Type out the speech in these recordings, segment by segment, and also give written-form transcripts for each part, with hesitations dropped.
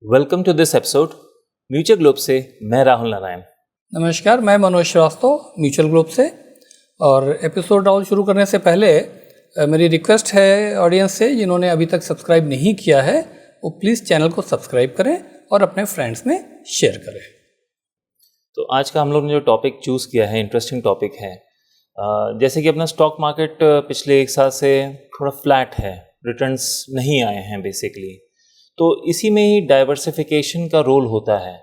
Welcome to this episode mutual globe से मैं राहुल नारायण। नमस्कार, मैं मनोज श्रीवास्तव म्यूचुअल ग्लोब से। और एपिसोड राहुल शुरू करने से पहले मेरी रिक्वेस्ट है ऑडियंस से, जिन्होंने अभी तक सब्सक्राइब नहीं किया है वो प्लीज़ चैनल को सब्सक्राइब करें और अपने फ्रेंड्स में शेयर करें। तो आज का हम लोग ने जो टॉपिक चूज़ किया है इंटरेस्टिंग टॉपिक है। जैसे कि अपना स्टॉक मार्केट पिछले एक साल से थोड़ा फ्लैट है, रिटर्न्स नहीं आए हैं बेसिकली, तो इसी में ही डाइवर्सिफिकेशन का रोल होता है।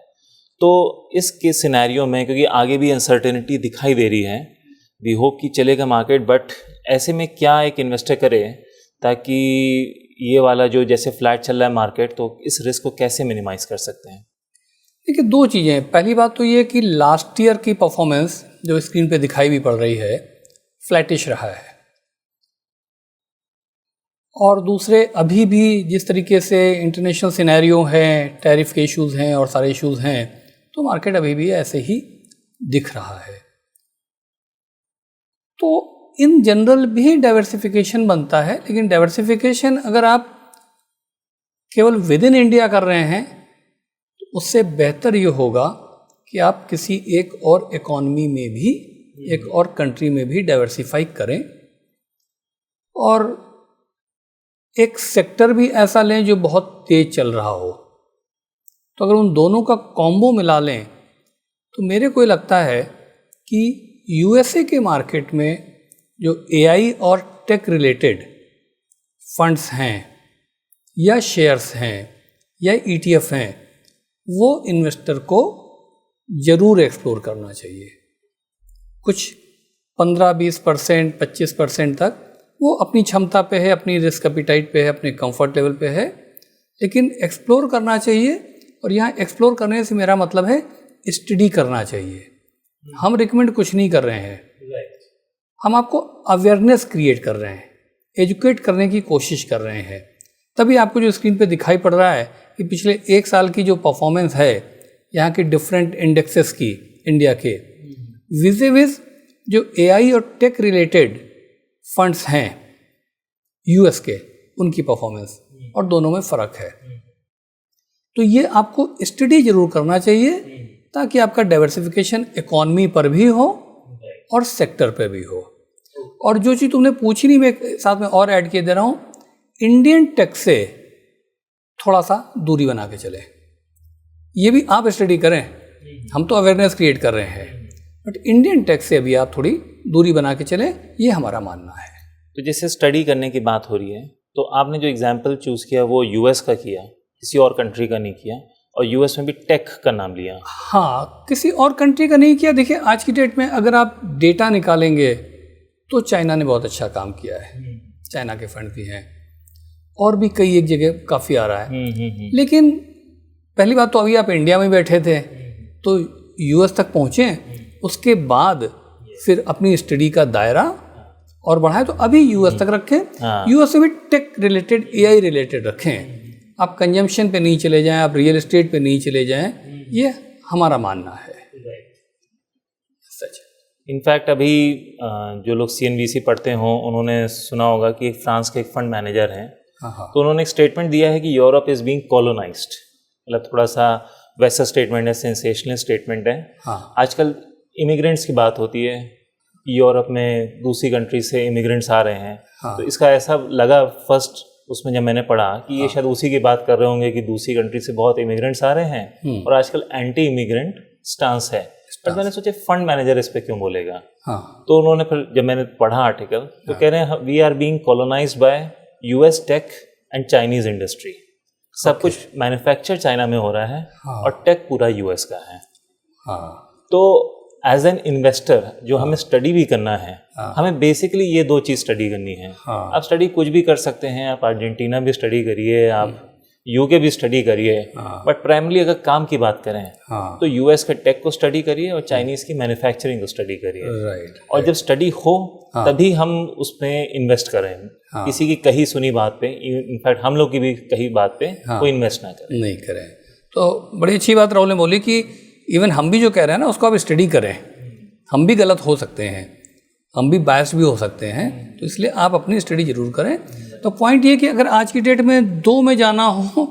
तो इसके सिनेरियो में क्योंकि आगे भी अनसर्टेनिटी दिखाई दे रही है, वी होप कि चलेगा मार्केट, बट ऐसे में क्या एक इन्वेस्टर करे ताकि ये वाला जो जैसे फ्लैट चल रहा है मार्केट, तो इस रिस्क को कैसे मिनिमाइज कर सकते हैं? देखिए, दो चीज़ें। पहली बात तो ये कि लास्ट ईयर की परफॉर्मेंस जो स्क्रीन पे दिखाई भी पड़ रही है फ्लैटिश रहा है, और दूसरे अभी भी जिस तरीके से इंटरनेशनल सिनेरियो हैं, टैरिफ के इश्यूज़ हैं और सारे इश्यूज़ हैं, तो मार्केट अभी भी ऐसे ही दिख रहा है। तो इन जनरल भी डाइवर्सिफिकेशन बनता है, लेकिन डाइवर्सिफिकेशन अगर आप केवल विद इन इंडिया कर रहे हैं तो उससे बेहतर ये होगा कि आप किसी एक और इकॉनमी में भी, एक और कंट्री में भी डाइवर्सिफाई करें, और एक सेक्टर भी ऐसा लें जो बहुत तेज चल रहा हो। तो अगर उन दोनों का कॉम्बो मिला लें तो मेरे को लगता है कि यूएसए के मार्केट में जो एआई और टेक रिलेटेड फंड्स हैं या शेयर्स हैं या ईटीएफ हैं, वो इन्वेस्टर को ज़रूर एक्सप्लोर करना चाहिए। कुछ 15-20%, 25% तक वो अपनी क्षमता पे है, अपनी रिस्क एपिटाइट पे है, अपने कंफर्ट लेवल पे है, लेकिन एक्सप्लोर करना चाहिए। और यहाँ एक्सप्लोर करने से मेरा मतलब है स्टडी करना चाहिए। हम रिकमेंड कुछ नहीं कर रहे हैं, हम आपको अवेयरनेस क्रिएट कर रहे हैं, एजुकेट करने की कोशिश कर रहे हैं। तभी आपको जो स्क्रीन पे दिखाई पड़ रहा है कि पिछले एक साल की जो परफॉर्मेंस है यहाँ के डिफरेंट इंडेक्सेस की, इंडिया के विज़ जो एआई और टेक रिलेटेड फंड्स हैं यूएस के, उनकी परफॉर्मेंस, और दोनों में फ़र्क है। तो ये आपको स्टडी ज़रूर करना चाहिए ताकि आपका डाइवर्सिफिकेशन इकॉनमी पर भी हो और सेक्टर पे भी हो। और जो चीज़ तुमने पूछी नहीं, मैं साथ में और ऐड किए दे रहा हूँ, इंडियन टेक से थोड़ा सा दूरी बना के चले। ये भी आप स्टडी करें, हम तो अवेयरनेस क्रिएट कर रहे हैं, बट इंडियन टेक से अभी आप थोड़ी दूरी बना के चले, ये हमारा मानना है। तो जैसे स्टडी करने की बात हो रही है, तो आपने जो एग्जाम्पल चूज़ किया वो यूएस का किया, किसी और कंट्री का नहीं किया, और यूएस में भी टेक का नाम लिया। हाँ, किसी और कंट्री का नहीं किया। देखिए, आज की डेट में अगर आप डेटा निकालेंगे तो चाइना ने बहुत अच्छा काम किया है, चाइना के फंड भी हैं, और भी कई एक जगह काफ़ी आ रहा है। लेकिन पहली बात तो अभी आप इंडिया में बैठे थे तो यूएस तक पहुँचे, उसके बाद फिर अपनी स्टडी का दायरा और बढ़ाएं, तो अभी यूएस तक रखें। यूएस से भी टेक रिलेटेड, एआई रिलेटेड रखें। आप कंजम्पशन पे नहीं चले जाएं, आप रियल एस्टेट पे नहीं चले जाएं, ये हमारा मानना है। सच। इनफैक्ट अभी जो लोग सीएनबीसी पढ़ते हों उन्होंने सुना होगा कि फ्रांस के एक फंड मैनेजर हैं, तो उन्होंने एक स्टेटमेंट दिया है कि यूरोप इज़ बीइंग कॉलोनाइज्ड। मतलब थोड़ा सा वैसा स्टेटमेंट है, सेंसेशनल स्टेटमेंट है। आजकल इमिग्रेंट्स की बात होती है, यूरोप में दूसरी कंट्री से इमिग्रेंट्स आ रहे हैं। तो इसका ऐसा लगा फर्स्ट उसमें जब मैंने पढ़ा कि ये शायद उसी की बात कर रहे होंगे कि दूसरी कंट्री से बहुत इमिग्रेंट्स आ रहे हैं और आजकल एंटी इमिग्रेंट स्टांस है। पर मैंने सोचा फंड मैनेजर इस पे क्यों बोलेगा। तो उन्होंने फिर जब मैंने पढ़ा आर्टिकल, तो कह रहे हैं we are being colonised by US tech and Chinese industry. सब कुछ मैन्युफैक्चर चाइना में हो रहा है और टेक पूरा यूएस का है। तो एज एन इन्वेस्टर जो हमें स्टडी भी करना है, हमें बेसिकली ये दो चीज़ स्टडी करनी है। आप स्टडी कुछ भी कर सकते हैं, आप अर्जेंटीना भी स्टडी करिए, आप यूके भी स्टडी करिए, बट प्राइमरी अगर काम की बात करें तो यूएस के टेक को स्टडी करिए और चाइनीज़ की मैन्युफैक्चरिंग को स्टडी करिए। और जब स्टडी हो तभी हम उसमें इन्वेस्ट करें। किसी की कही सुनी बात पे, इनफैक्ट हम लोग की भी कही बात पे कोई इन्वेस्ट ना करें, नहीं करें। तो बड़ी अच्छी बात राहुल ने बोली कि इवन हम भी जो कह रहे हैं ना उसको आप स्टडी करें। हम भी गलत हो सकते हैं, हम भी बायस भी हो सकते हैं, तो इसलिए आप अपनी स्टडी जरूर करें। तो पॉइंट ये कि अगर आज की डेट में दो में जाना हो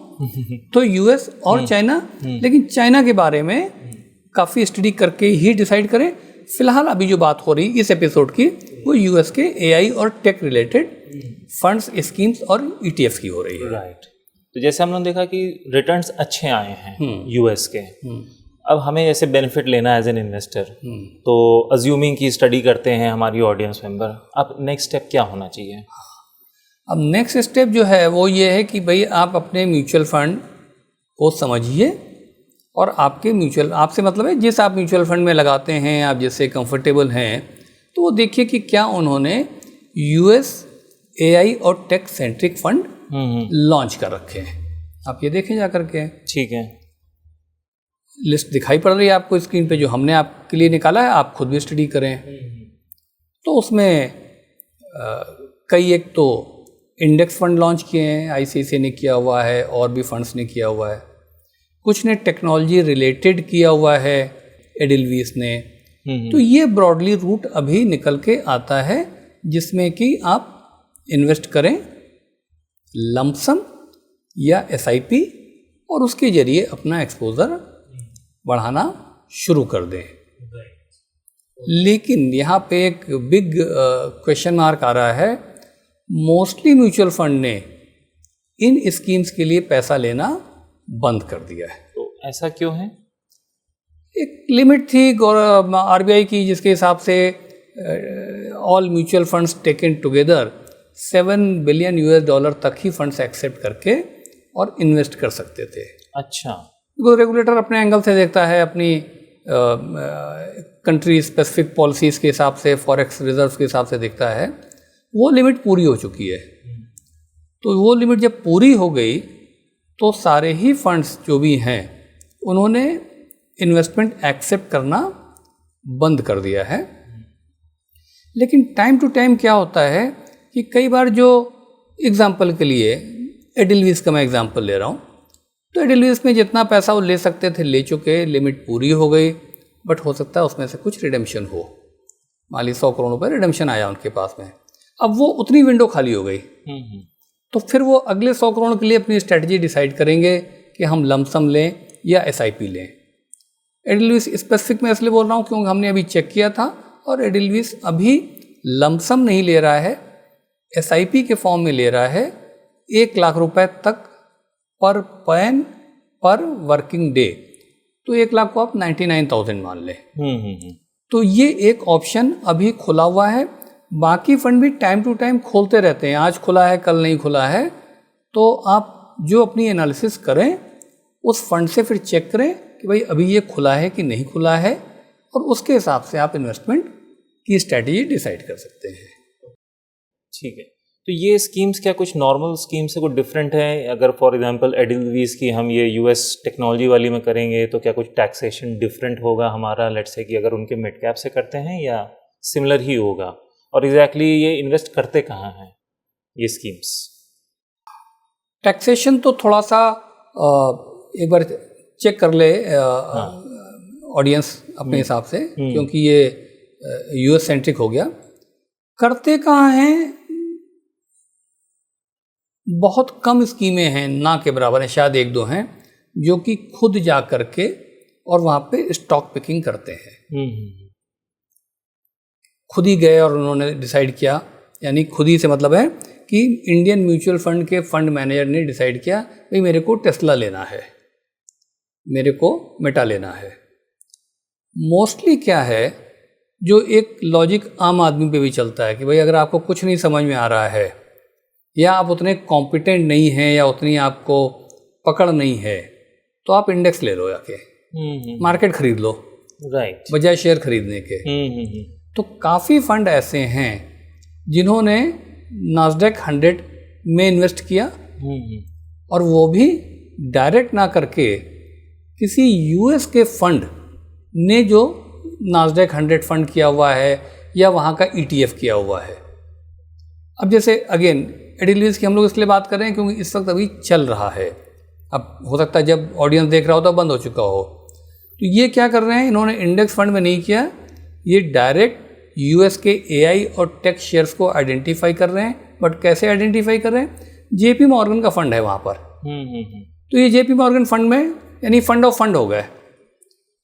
तो यूएस और चाइना, लेकिन चाइना के बारे में काफ़ी स्टडी करके ही डिसाइड करें। फिलहाल अभी जो बात हो रही इस एपिसोड की वो यूएस के एआई और टेक रिलेटेड फंड्स, स्कीम्स और ईटीएफ की हो रही है। राइट। तो जैसे हम लोगों ने देखा कि रिटर्न्स अच्छे आए हैं यूएस के, अब हमें जैसे बेनिफिट लेना है एज एन इन्वेस्टर, तो अज्यूमिंग की स्टडी करते हैं हमारी ऑडियंस मेंबर, अब नेक्स्ट स्टेप क्या होना चाहिए? अब नेक्स्ट स्टेप जो है वो ये है कि भाई आप अपने म्यूचुअल फंड को समझिए और आपके म्यूचुअल, आपसे मतलब है जिस आप म्यूचुअल फंड में लगाते हैं, आप जिससे कंफर्टेबल हैं, तो वो देखिए कि क्या उन्होंने यूएस एआई और टेक सेंट्रिक फंड लॉन्च कर रखे हैं। आप ये देखें जा करके। ठीक है, लिस्ट दिखाई पड़ रही है आपको स्क्रीन पे जो हमने आपके लिए निकाला है, आप खुद भी स्टडी करें। तो उसमें कई एक तो इंडेक्स फंड लॉन्च किए हैं, आईसीआईसीआई ने किया हुआ है और भी फंड्स ने किया हुआ है, कुछ ने टेक्नोलॉजी रिलेटेड किया हुआ है, एडिलवीस ने। तो ये ब्रॉडली रूट अभी निकल के आता है जिसमें कि आप इन्वेस्ट करें लमसम या एसआईपी और उसके जरिए अपना एक्सपोजर बढ़ाना शुरू कर दें। लेकिन यहाँ पे एक बिग क्वेश्चन मार्क आ रहा है, मोस्टली म्यूचुअल फंड ने इन स्कीम्स के लिए पैसा लेना बंद कर दिया है। तो ऐसा क्यों है? एक लिमिट थी आरबीआई की जिसके हिसाब से all mutual funds taken together $7 billion तक ही फंड्स एक्सेप्ट करके और इन्वेस्ट कर सकते थे। अच्छा, तो रेगुलेटर अपने एंगल से देखता है, अपनी कंट्री स्पेसिफिक पॉलिसीज़ के हिसाब से, फॉरेक्स रिजर्व्स के हिसाब से देखता है। वो लिमिट पूरी हो चुकी है, तो वो लिमिट जब पूरी हो गई तो सारे ही फंड्स जो भी हैं उन्होंने इन्वेस्टमेंट एक्सेप्ट करना बंद कर दिया है। लेकिन टाइम टू टाइम क्या होता है कि कई बार, जो एग्जांपल के लिए एडिलवीस का मैं एग्जांपल ले रहा हूँ, तो एडिलवीस में जितना पैसा वो ले सकते थे ले चुके, लिमिट पूरी हो गई, बट हो सकता है उसमें से कुछ रिडेम्पशन हो। मान ली 100 करोड़ रुपये रिडेम्पशन आया उनके पास में, अब वो उतनी विंडो खाली हो गई, तो फिर वो अगले 100 करोड़ के लिए अपनी स्ट्रेटजी डिसाइड करेंगे कि हम लमसम लें या एसआईपी लें। एडिलवीस स्पेसिफिक मैं इसलिए बोल रहा हूँ क्योंकि हमने अभी चेक किया था और एडिलवीस अभी लमसम नहीं ले रहा है, एसआईपी के फॉर्म में ले रहा है 1 लाख रुपए तक पर पैन पर वर्किंग डे। तो 1 लाख को आप 99,000 मान लें। तो ये एक ऑप्शन अभी खुला हुआ है। बाकी फंड भी टाइम टू टाइम खोलते रहते हैं, आज खुला है कल नहीं खुला है, तो आप जो अपनी एनालिसिस करें उस फंड से फिर चेक करें कि भाई अभी ये खुला है कि नहीं खुला है, और उसके हिसाब से आप इन्वेस्टमेंट की स्ट्रैटेजी डिसाइड कर सकते हैं। ठीक है, तो ये स्कीम्स क्या कुछ नॉर्मल स्कीम से कुछ डिफरेंट है? अगर फॉर एग्जांपल एडिलवीस की हम ये यूएस टेक्नोलॉजी वाली में करेंगे तो क्या कुछ टैक्सेशन डिफरेंट होगा हमारा, लेट्स से कि अगर उनके मिड कैप से करते हैं, या सिमिलर ही होगा? और एग्जैक्टली ये इन्वेस्ट करते कहाँ हैं ये स्कीम्स? टैक्सेशन तो थोड़ा सा एक बार चेक कर ले ऑडियंस अपने हिसाब से, क्योंकि ये यूएस सेंट्रिक हो गया। करते कहाँ हैं? बहुत कम स्कीमें हैं, ना के बराबर हैं, शायद 1-2 हैं जो कि खुद जा करके और वहाँ पे स्टॉक पिकिंग करते हैं। खुद ही गए और उन्होंने डिसाइड किया, यानी खुद ही से मतलब है कि इंडियन म्यूचुअल फंड के फंड मैनेजर ने डिसाइड किया भाई मेरे को टेस्ला लेना है, मेरे को मेटा लेना है। मोस्टली क्या है, जो एक लॉजिक आम आदमी पे भी चलता है कि भाई अगर आपको कुछ नहीं समझ में आ रहा है, या आप उतने कॉम्पिटेंट नहीं हैं, या उतनी आपको पकड़ नहीं है, तो आप इंडेक्स ले लो, जाके मार्केट खरीद लो, राइट, बजाय शेयर खरीदने के। तो काफ़ी फंड ऐसे हैं जिन्होंने नास्डैक 100 में इन्वेस्ट किया, और वो भी डायरेक्ट ना करके किसी यूएस के फंड ने जो नास्डैक 100 फंड किया हुआ है या वहाँ का ईटीएफ किया हुआ है। अब जैसे अगेन एडिलवीस की हम लोग इसलिए बात कर रहे हैं क्योंकि इस वक्त अभी चल रहा है, अब हो सकता है जब ऑडियंस देख रहा हो तो बंद हो चुका हो। तो ये क्या कर रहे हैं, इन्होंने इंडेक्स फंड में नहीं किया, ये डायरेक्ट यूएस के एआई और टेक शेयर्स को आइडेंटिफाई कर रहे हैं। बट कैसे आइडेंटिफाई कर रहे हैं? जेपी मॉर्गन का फंड है वहाँ पर, तो ये जेपी मॉर्गन फंड में यानी फंड ऑफ फंड हो गए।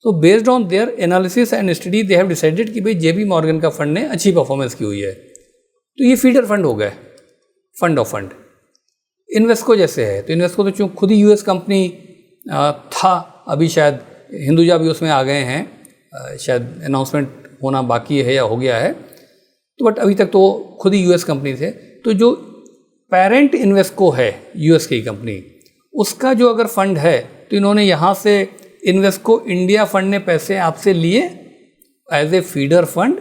तो based on their analysis and study they have decided कि भाई जेपी मॉर्गन का फंड ने अच्छी परफॉर्मेंस की हुई है, तो ये फीडर फंड हो गए, फंड ऑफ फंड। इन्वेस्को जैसे है, तो इन्वेस्को तो चूँकि खुद ही यूएस कंपनी था, अभी शायद हिंदुजा भी उसमें आ गए हैं, शायद अनाउंसमेंट होना बाकी है या हो गया है, तो बट अभी तक तो खुद ही यूएस कंपनी थे। तो जो पेरेंट इन्वेस्को है यूएस की कंपनी, उसका जो अगर फंड है, तो इन्होंने यहाँ से इन्वेस्को इंडिया फंड ने पैसे आपसे लिए as a feeder fund,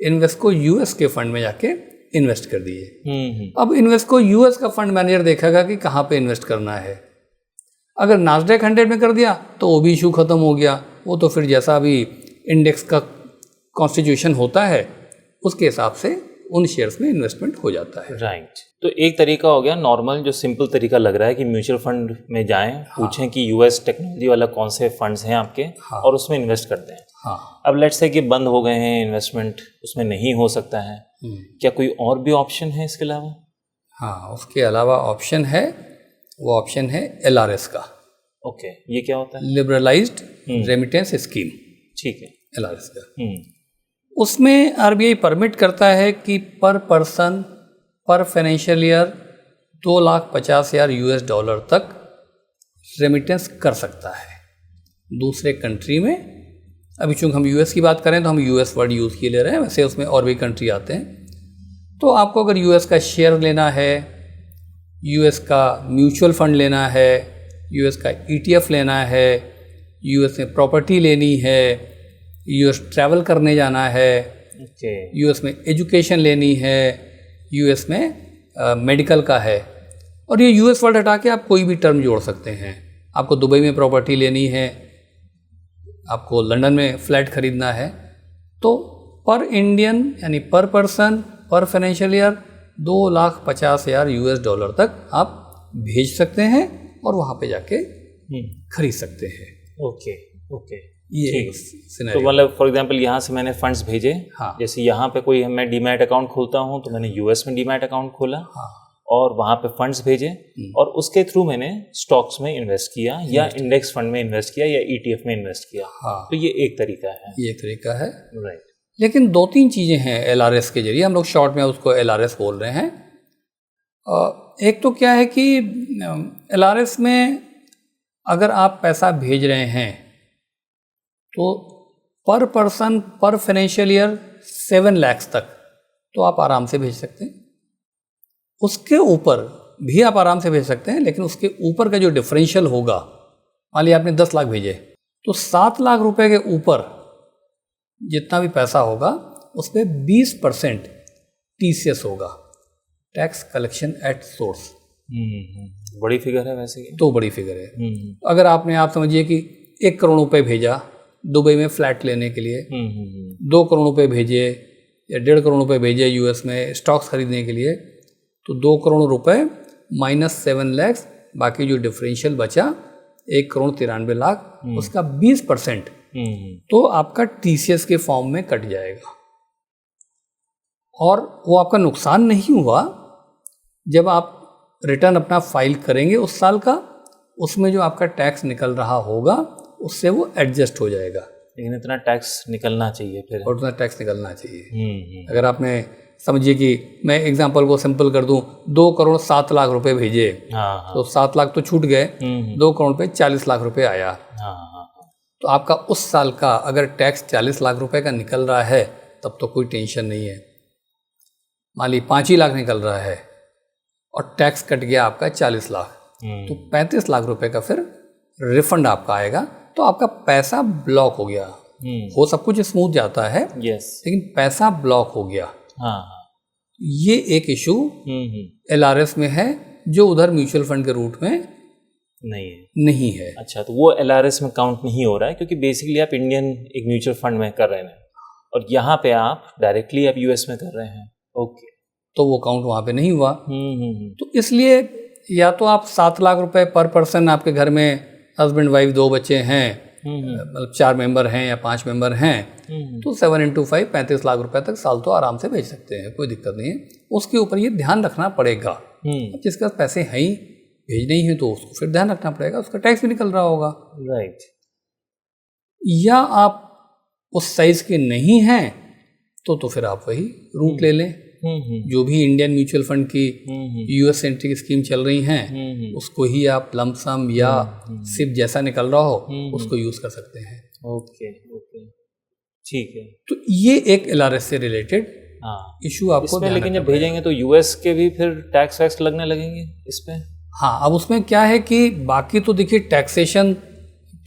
Invesco US के फंड में जाके इन्वेस्ट कर दिए। अब इन्वेस्को यूएस का फंड मैनेजर देखेगा कि कहाँ पे इन्वेस्ट करना है। अगर नास्डैक 100 में कर दिया तो वो भी इशू खत्म हो गया, वो तो फिर जैसा अभी इंडेक्स का कॉन्स्टिट्यूशन होता है उसके हिसाब से उन शेयर्स में इन्वेस्टमेंट हो जाता है। राइट। तो एक तरीका हो गया नॉर्मल, जो सिंपल तरीका लग रहा है कि म्यूचुअल फंड में जाएं, पूछें कि यूएस टेक्नोलॉजी वाला कौन से फंड्स हैं आपके, और उसमें इन्वेस्ट करते हैं। अब लेट्स से कि बंद हो गए हैं इन्वेस्टमेंट, उसमें नहीं हो सकता है, क्या कोई और भी ऑप्शन है इसके अलावा? हाँ, उसके अलावा ऑप्शन है, वो ऑप्शन है एलआरएस का। ओके, ये क्या होता है? Liberalised remittance scheme. ठीक है, एलआरएस का। उसमें आरबीआई परमिट करता है कि पर पर्सन पर फाइनेंशियल ईयर 2,50,000 यूएस डॉलर तक रेमिटेंस कर सकता है दूसरे कंट्री में। अभी चूँकि हम यूएस की बात करें तो हम यूएस वर्ड यूज़ किए ले रहे हैं, वैसे उसमें और भी कंट्री आते हैं। तो आपको अगर यूएस का शेयर लेना है, यूएस का म्यूचुअल फंड लेना है, यूएस का ईटीएफ लेना है, यूएस में प्रॉपर्टी लेनी है, यूएस ट्रैवल करने जाना है, यूएस में एजुकेशन लेनी है, यूएस में मेडिकल का है, और ये यूएस वर्ड हटा के आप कोई भी टर्म जोड़ सकते हैं। आपको दुबई में प्रॉपर्टी लेनी है, आपको लंदन में फ्लैट खरीदना है, तो पर इंडियन यानी पर पर्सन पर फाइनेंशियल ईयर 2,50,000 यूएस डॉलर तक आप भेज सकते हैं और वहाँ पे जाके खरीद सकते हैं। ओके ओके, ये तो मतलब फॉर एग्जांपल यहाँ से मैंने फंड्स भेजे। हाँ। जैसे यहाँ पे कोई मैं डीमैट अकाउंट खोलता हूँ, तो मैंने यूएस में डीमैट अकाउंट खोला। हाँ। और वहाँ पे फंड्स भेजे और उसके थ्रू मैंने स्टॉक्स में इन्वेस्ट किया या इंडेक्स फंड में इन्वेस्ट किया या ईटीएफ में इन्वेस्ट किया। हाँ। तो ये एक तरीका है। ये एक तरीका है, राइट। लेकिन 2-3 चीज़ें हैं एलआरएस के जरिए, हम लोग शॉर्ट में उसको एलआरएस बोल रहे हैं। एक तो क्या है कि एलआरएस में अगर आप पैसा भेज रहे हैं तो पर पर्सन पर फाइनेंशियल ईयर 7 लाख तक तो आप आराम से भेज सकते हैं। उसके ऊपर भी आप आराम से भेज सकते हैं, लेकिन उसके ऊपर का जो डिफरेंशियल होगा, मान लिया आपने 10 लाख भेजे, तो 7 लाख रुपए के ऊपर जितना भी पैसा होगा उस पर 20% TCS होगा, टैक्स कलेक्शन एट सोर्स। बड़ी फिगर है वैसे ये। तो बड़ी फिगर है। अगर आपने, आप समझिए कि 1 करोड़ रुपए भेजा दुबई में फ्लैट लेने के लिए, 2 करोड़ रुपए भेजे या 1.5 करोड़ रुपए भेजे यूएस में स्टॉक्स खरीदने के लिए, तो 2 करोड़ रुपए माइनस 7 लाख, बाकी जो डिफरेंशियल बचा 1 करोड़ 93 लाख, उसका 20% तो आपका TCS के फॉर्म में कट जाएगा। और वो आपका नुकसान नहीं हुआ, जब आप रिटर्न अपना फाइल करेंगे उस साल का, उसमें जो आपका टैक्स निकल रहा होगा उससे वो एडजस्ट हो जाएगा। लेकिन इतना टैक्स निकलना चाहिए फिर, और उतना टैक्स निकलना चाहिए। अगर आपने, समझिए कि मैं एग्जांपल को सिंपल कर दूं, 2 करोड़ 7 लाख रुपए भेजे, तो 7 लाख तो छूट गए, 2 करोड़ पे 40 लाख रुपए आया। तो आपका उस साल का अगर टैक्स 40 लाख रुपए का निकल रहा है तब तो कोई टेंशन नहीं है। मान ली 5 ही लाख निकल रहा है और टैक्स कट गया आपका 40 लाख, तो 35 लाख रुपए का फिर रिफंड आपका आएगा। तो आपका पैसा ब्लॉक हो गया। वो सब कुछ स्मूथ जाता है, लेकिन पैसा ब्लॉक हो गया। ये एक इशू एलआरएस में है जो उधर म्यूचुअल फंड के रूट में नहीं है। अच्छा, तो वो एलआरएस में काउंट नहीं हो रहा है, क्योंकि बेसिकली आप इंडियन एक म्यूचुअल फंड में कर रहे हैं और यहाँ पे आप डायरेक्टली आप यूएस में कर रहे हैं। ओके, तो वो काउंट वहाँ पे नहीं हुआ। तो इसलिए या तो आप 7 लाख रुपए पर पर्सन, आपके घर में हस्बैंड वाइफ 2 बच्चे हैं, मतलब 4 मेंबर हैं या 5 मेंबर हैं, तो 7 × 5 35 लाख रुपए तक साल तो आराम से भेज सकते हैं, कोई दिक्कत नहीं है। उसके ऊपर ये ध्यान रखना पड़ेगा। अब जिसके पास पैसे हैं ही, भेजने ही है, तो उसको फिर ध्यान रखना पड़ेगा, उसका टैक्स भी निकल रहा होगा। राइट। या आप उस साइज के नहीं हैं तो फिर आप वही रूट ले लें। जो भी इंडियन म्यूचुअल फंड की यूएस सेंट्रिक स्कीम चल रही हैं, उसको ही आप लंप सम या सिप जैसा निकल रहा हो उसको यूज कर सकते हैं। ओके, ठीक है। तो ये एक एलआरएस से रिलेटेड इशू आपको इसमें, लेकिन जब भेजेंगे तो यूएस के भी फिर टैक्स वैक्स लगने लगेंगे इस पे? हाँ, अब उसमें क्या है कि बाकी तो देखिए टैक्सेशन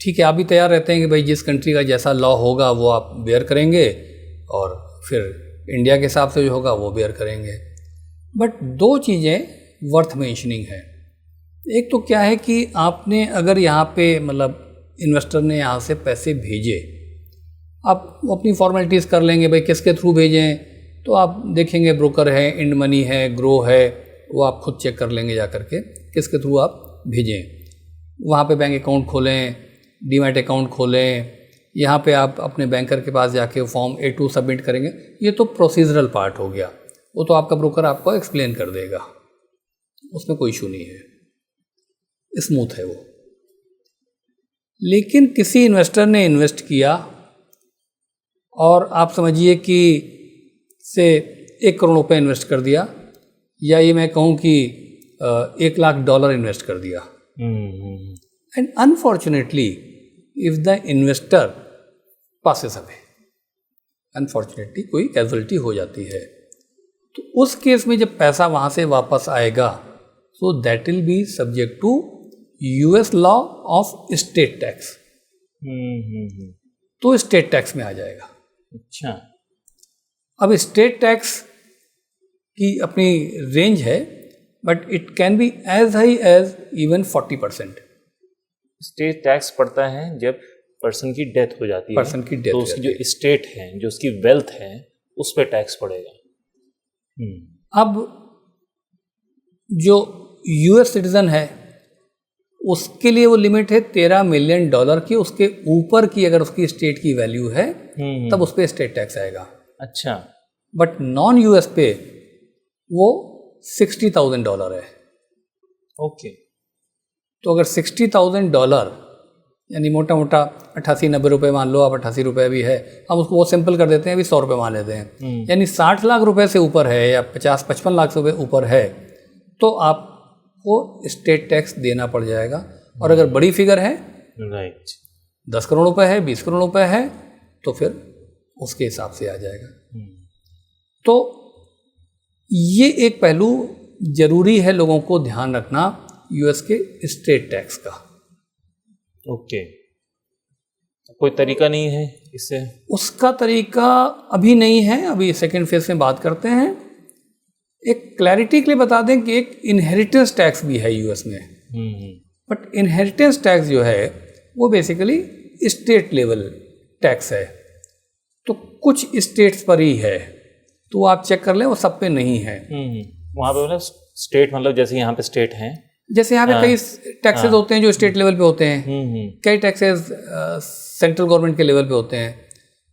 ठीक है, आप भी तैयार रहते हैं कि भाई जिस कंट्री का जैसा लॉ होगा वो आप बेयर करेंगे, और फिर इंडिया के हिसाब से जो होगा वो बेयर करेंगे। बट 2 चीज़ें वर्थ मेंशनिंग है। एक तो क्या है कि आपने अगर यहाँ पे मतलब इन्वेस्टर ने यहाँ से पैसे भेजे, आप अपनी फॉर्मेलिटीज़ कर लेंगे, भाई किसके थ्रू भेजें, तो आप देखेंगे ब्रोकर है, इंड मनी है, ग्रो है, वो आप खुद चेक कर लेंगे जा करके किसके थ्रू आप भेजें। वहाँ पे बैंक अकाउंट खोलें, डीमैट अकाउंट खोलें, यहाँ पे आप अपने बैंकर के पास जाके फॉर्म A2 सबमिट करेंगे। ये तो प्रोसीजरल पार्ट हो गया, वो तो आपका ब्रोकर आपको एक्सप्लेन कर देगा, उसमें कोई इशू नहीं है, स्मूथ है वो। लेकिन किसी इन्वेस्टर ने इन्वेस्ट किया और आप समझिए कि से $1 करोड़ इन्वेस्ट कर दिया, या ये मैं कहूँ कि $1 लाख इन्वेस्ट कर दिया, and unfortunately if the investor passes away, unfortunately कोई कैजुअलिटी हो जाती है, तो उस केस में जब पैसा वहाँ से वापस आएगा, so that will be subject to US law of state tax, तो स्टेट टैक्स में आ जाएगा। अच्छा। अब स्टेट टैक्स की अपनी रेंज है, but it can be as high as even 40%। State tax पड़ता है जब पर्सन की डेथ हो जाती है, पर्सन की डेथ, तो उसकी जो स्टेट है, जो उसकी वेल्थ है, उस पर टैक्स पड़ेगा। अब जो यूएस सिटीजन है उसके लिए वो लिमिट है $13 मिलियन की, उसके ऊपर की अगर उसकी स्टेट की वैल्यू है तब उस पर स्टेट टैक्स आएगा। अच्छा। बट नॉन यूएस पे वो $60,000 है। ओके। तो अगर $60,000 यानी मोटा मोटा 88-90 रुपये मान लो, आप 88 रुपये भी है, हम उसको वो सिंपल कर देते हैं, अभी 100 रुपये मान लेते हैं, यानी 60 लाख रुपए से ऊपर है या 50-55 लाख रुपए ऊपर है तो आपको स्टेट टैक्स देना पड़ जाएगा। और अगर बड़ी फिगर है, राइट, 10 करोड़ रुपए है, 20 करोड़ रुपए है, तो फिर उसके हिसाब से आ जाएगा। तो ये एक पहलू जरूरी है लोगों को ध्यान रखना यूएस के स्टेट टैक्स का। ओके। कोई तरीका नहीं है इससे? उसका तरीका अभी नहीं है, अभी सेकेंड फेज में बात करते हैं। एक क्लैरिटी के लिए बता दें कि एक इनहेरिटेंस टैक्स भी है यूएस में, बट इनहेरिटेंस टैक्स जो है वो बेसिकली स्टेट लेवल टैक्स है, तो कुछ स्टेट्स पर ही है, तो आप चेक कर लें, वो सब पे नहीं है। वहाँ पे मतलब स्टेट, मतलब जैसे यहाँ पे स्टेट हैं, जैसे यहाँ पे कई टैक्सेस होते हैं जो स्टेट लेवल पे होते हैं, कई टैक्सेस सेंट्रल गवर्नमेंट के लेवल पे होते हैं,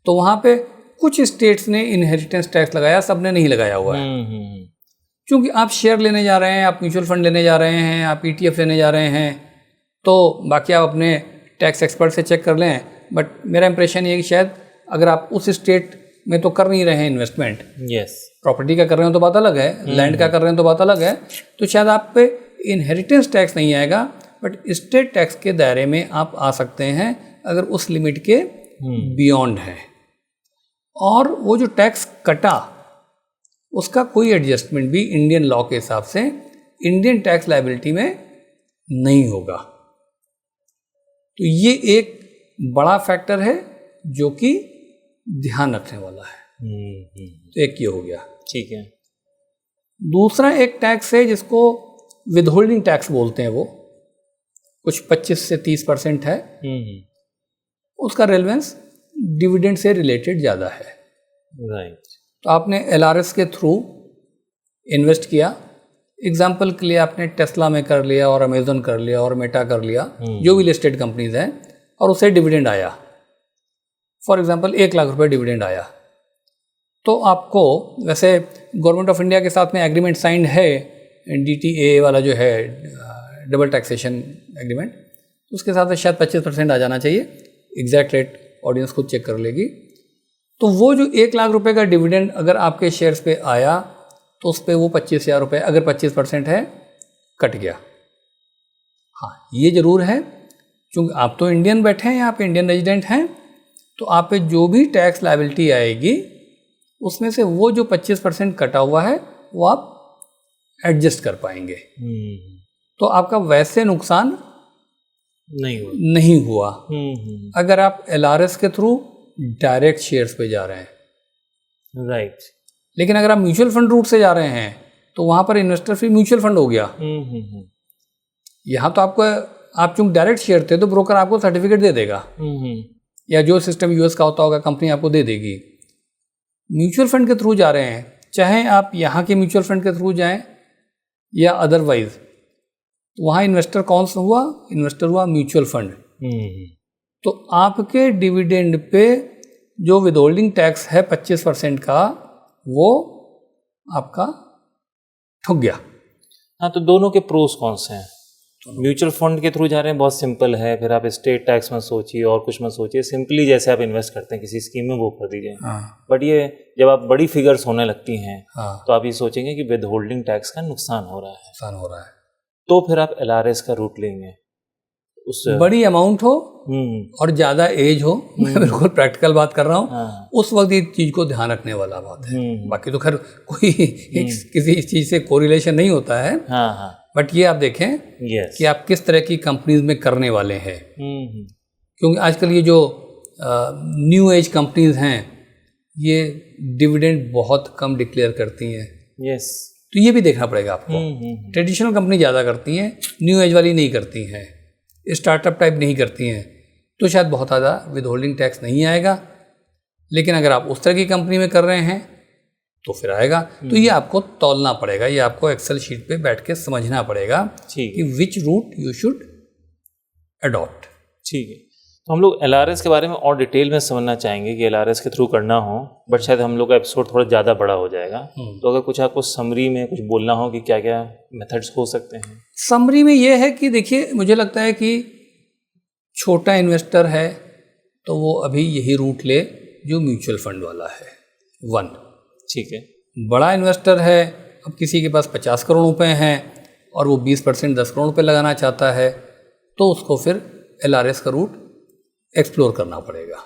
तो वहाँ पे कुछ स्टेट्स ने इनहेरिटेंस टैक्स लगाया, सब ने नहीं लगाया हुआ है। क्योंकि आप शेयर लेने जा रहे हैं, आप म्यूचुअल फंड लेने जा रहे हैं, आप ETF लेने जा रहे हैं, तो बाकी आप अपने टैक्स एक्सपर्ट से चेक कर लें। बट मेरा इंप्रेशन ये है कि शायद अगर आप उस स्टेट में तो कर नहीं रहे हैं इन्वेस्टमेंट, प्रॉपर्टी का कर रहे हो तो बात अलग है, लैंड का कर रहे हो तो बात अलग है, तो शायद आप पे इनहेरिटेंस टैक्स नहीं आएगा, बट स्टेट टैक्स के दायरे में आप आ सकते हैं अगर उस लिमिट के बियॉन्ड है। और वो जो टैक्स कटा उसका कोई एडजस्टमेंट भी इंडियन लॉ के हिसाब से इंडियन टैक्स लायबिलिटी में नहीं होगा। तो ये एक बड़ा फैक्टर है जो कि ध्यान रखने वाला है। तो एक ये हो गया, ठीक है। दूसरा एक टैक्स है जिसको विदहोल्डिंग टैक्स बोलते हैं, वो कुछ 25 से 30% है। उसका रेलेवेंस डिविडेंड से रिलेटेड ज़्यादा है। राइट। तो आपने LRS के थ्रू इन्वेस्ट किया, एग्जाम्पल के लिए आपने टेस्ला में कर लिया और अमेजन कर लिया और मेटा कर लिया, जो भी लिस्टेड कंपनीज हैं, और उसे डिविडेंड आया, फॉर एग्जांपल 1 लाख रुपए डिविडेंड आया, तो आपको, वैसे गवर्नमेंट ऑफ इंडिया के साथ में एग्रीमेंट साइंड है, DTA वाला जो है डबल टैक्सेशन एग्रीमेंट, उसके साथ शायद 25% आ जाना चाहिए, एग्जैक्ट रेट ऑडियंस खुद चेक कर लेगी। तो वो जो 1 लाख रुपए का डिविडेंड अगर आपके शेयर्स पे आया तो उस पर वो 25,000 रुपये, अगर 25% है, कट गया। हाँ, ये ज़रूर है, क्योंकि आप तो इंडियन बैठे हैं, यहाँ पे इंडियन रेजिडेंट हैं, तो आप पे जो भी टैक्स लायबिलिटी आएगी उसमें से वो जो 25% कटा हुआ है वो आप एडजस्ट कर पाएंगे। तो आपका वैसे नुकसान नहीं हुआ। अगर आप LRS के थ्रू डायरेक्ट शेयर्स पे जा रहे हैं, राइट, लेकिन अगर आप म्यूचुअल फंड रूट से जा रहे हैं तो वहां पर इन्वेस्टर फ्री म्यूचुअल फंड हो गया। यहाँ तो आपको, आप चूंकि डायरेक्ट शेयर थे तो ब्रोकर आपको सर्टिफिकेट दे देगा, या जो सिस्टम यूएस का होता होगा कंपनी आपको दे देगी। म्यूचुअल फंड के थ्रू जा रहे हैं, चाहे आप यहाँ के म्यूचुअल फंड के थ्रू जाएं या अदरवाइज, तो वहाँ इन्वेस्टर कौन सा हुआ? इन्वेस्टर हुआ म्यूचुअल फंड। तो आपके डिविडेंड पे जो विदहोल्डिंग टैक्स है 25% का, वो आपका ठुक गया। हाँ, तो दोनों के प्रोस कौन से हैं? म्यूचुअल फंड के थ्रू जा रहे हैं, बहुत सिंपल है, फिर आप स्टेट टैक्स में सोचिए और कुछ मत सोचिए, सिंपली जैसे आप इन्वेस्ट करते हैं किसी स्कीम में वो कर दीजिए। बट ये जब आप बड़ी फिगर्स होने लगती हैं तो आप ये सोचेंगे कि विदहोल्डिंग टैक्स का नुकसान हो रहा है, तो फिर आप LRS का रूट लेंगे। उससे बड़ी अमाउंट हो और ज़्यादा एज हो, मैं बिल्कुल प्रैक्टिकल बात कर रहा हूँ, उस वक्त ये चीज़ को ध्यान रखने वाला बात है। बाकी तो खैर कोई किसी चीज़ से कोरिलेशन नहीं होता है, बट ये आप देखें कि आप किस तरह की कंपनीज में करने वाले हैं। क्योंकि आजकल ये जो न्यू एज कंपनीज हैं, ये डिविडेंड बहुत कम डिक्लेयर करती हैं। तो ये भी देखना पड़ेगा आपको। ट्रेडिशनल कंपनी ज़्यादा करती हैं, न्यू एज वाली नहीं करती हैं, स्टार्टअप टाइप नहीं करती हैं, तो शायद बहुत ज़्यादा विदहोल्डिंग टैक्स नहीं आएगा। लेकिन अगर आप उस तरह की कंपनी में कर रहे हैं तो फिर आएगा। तो ये आपको तौलना पड़ेगा, ये आपको एक्सेल शीट पे बैठ के समझना पड़ेगा कि which route you should adopt. ठीक है, तो हम लोग LRS के बारे में और डिटेल में समझना चाहेंगे कि LRS के थ्रू करना हो, बट शायद हम लोग का एपिसोड थोड़ा ज़्यादा बड़ा हो जाएगा। तो अगर कुछ आपको समरी में कुछ बोलना हो कि क्या क्या मेथड्स हो सकते हैं। समरी में ये है कि देखिए, मुझे लगता है कि छोटा इन्वेस्टर है तो वो अभी यही रूट ले जो म्यूचुअल फंड वाला है, 1। ठीक है, बड़ा इन्वेस्टर है, अब किसी के पास 50 करोड़ रुपए हैं और वो 20% 10 करोड़ रुपए लगाना चाहता है, तो उसको फिर LRS का रूट एक्सप्लोर करना पड़ेगा।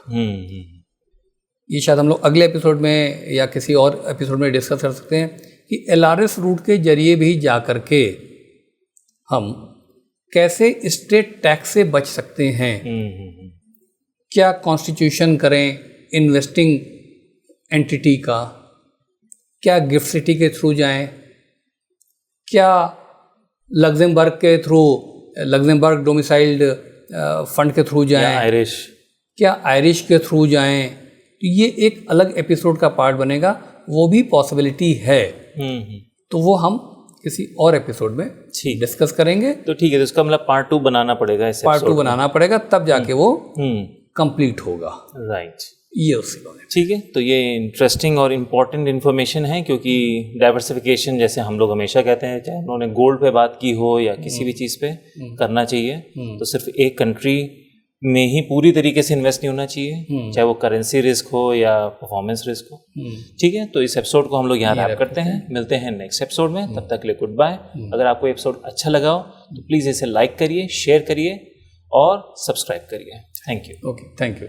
ये शायद हम लोग अगले एपिसोड में या किसी और एपिसोड में डिस्कस कर सकते हैं कि LRS रूट के जरिए भी जा कर के हम कैसे स्टेट टैक्स से बच सकते हैं। क्या कॉन्स्टिट्यूशन करें इन्वेस्टिंग एंटिटी का, क्या गिफ्ट सिटी के थ्रू जाएं, क्या लग्जमबर्ग के थ्रू, लग्जमबर्ग डोमिसाइल्ड फंड के थ्रू जाएं, क्या आयरिश के थ्रू जाएं। तो ये एक अलग एपिसोड का पार्ट बनेगा, वो भी पॉसिबिलिटी है। तो वो हम किसी और एपिसोड में डिस्कस करेंगे। तो ठीक है, तो इसका मतलब पार्ट 2 बनाना पड़ेगा, इस पार्ट 2 बनाना पड़ेगा, तब जाके वो कंप्लीट होगा। राइट, ये उससे ठीक है। तो ये इंटरेस्टिंग और इम्पॉर्टेंट इन्फॉर्मेशन है, क्योंकि डाइवर्सिफिकेशन जैसे हम लोग हमेशा कहते हैं, चाहे उन्होंने गोल्ड पे बात की हो या किसी भी चीज़ पे करना चाहिए, तो सिर्फ एक कंट्री में ही पूरी तरीके से इन्वेस्ट नहीं होना चाहिए, चाहे वो करेंसी रिस्क हो या परफॉर्मेंस रिस्क हो। ठीक है, तो इस एपिसोड को हम लोग यहाँ रैप करते हैं, मिलते हैं नेक्स्ट एपिसोड में। तब तक के लिए गुड बाय। अगर आपको एपिसोड अच्छा लगा हो तो प्लीज़ इसे लाइक करिए, शेयर करिए और सब्सक्राइब करिए। Thank you. Okay, thank you.